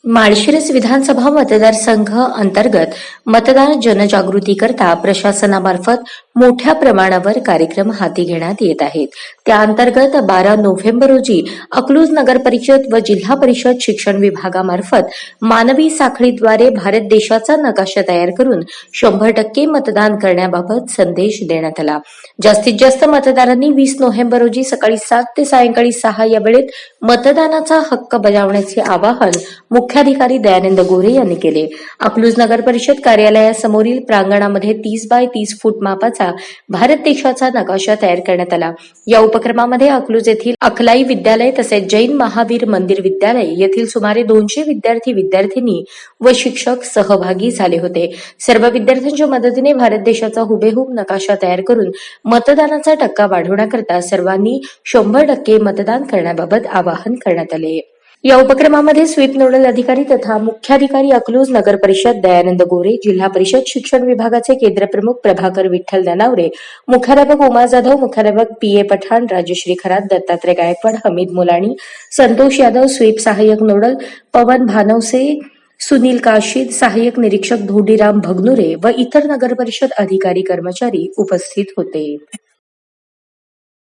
माळशिरस विधानसभा मतदारसंघ अंतर्गत मतदार जनजागृती करता प्रशासनामार्फत मोठ्या प्रमाणावर कार्यक्रम हाती घेण्यात येत आहेत. त्या अंतर्गत 12 नोव्हेंबर रोजी अकलूज नगर परिषद व जिल्हा परिषद शिक्षण विभागामार्फत मानवी साखळीद्वारे भारत देशाचा नकाशा तयार करून 100% मतदान करण्याबाबत संदेश देण्यात आला. जास्तीत जास्त मतदारांनी 20 नोव्हेंबर रोजी सकाळी 7 ते सायंकाळी 6 या वेळेत मतदानाचा हक्क बजावण्याचे आवाहन मुख्याधिकारी दयानंद गोरे यांनी केले. अकलूज नगर परिषद कार्यालयासमोरील प्रांगणामध्ये 30 बाय 30 फूट मापाचा भारत देशाचा नकाशा तयार करण्यात आला. या उपक्रमामध्ये अकलूज येथील अकलाई विद्यालय तसेच जैन महावीर मंदिर विद्यालय येथील सुमारे 200 विद्यार्थी-विद्यार्थिनी व शिक्षक सहभागी झाले होते. सर्व विद्यार्थ्यांच्या मदतीने भारत देशाचा हुबेहूब नकाशा तयार करून मतदानाचा टक्का वाढवण्याकरता सर्वांनी 100% मतदान करण्याबाबत आवाहन करण्यात आले. या उपक्रमामध्ये स्वीप नोडल अधिकारी तथा मुख्याधिकारी अकलूज नगर परिषद दयानंद गोरे, जिल्हा परिषद शिक्षण विभागाचे केंद्रप्रमुख प्रभाकर विठ्ठल दनावरे, मुख्याध्यापक उमा जाधव, मुख्याध्यापक पी.ए. पठाण, राजश्री खरात, दत्तात्रय गायकवाड, हमीद मुलाणी, संतोष यादव, स्वीप सहाय्यक नोडल पवन भानवसे, सुनील काशीद, सहाय्यक निरीक्षक धोडीराम भगनुरे व इतर नगर परिषद अधिकारी कर्मचारी उपस्थित होते.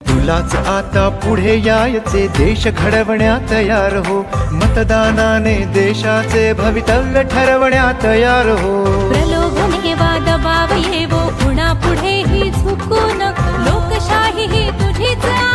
तुलाच आता पुढे यायचे, देश घडवण्यात तयार हो. मतदानाने देशाचे भवितव्य ठरवण्यात तयार हो. प्रलोभने वा दबाव येवो, पुन्हा पुढे ही झुकून लोकशाही ही तुझीच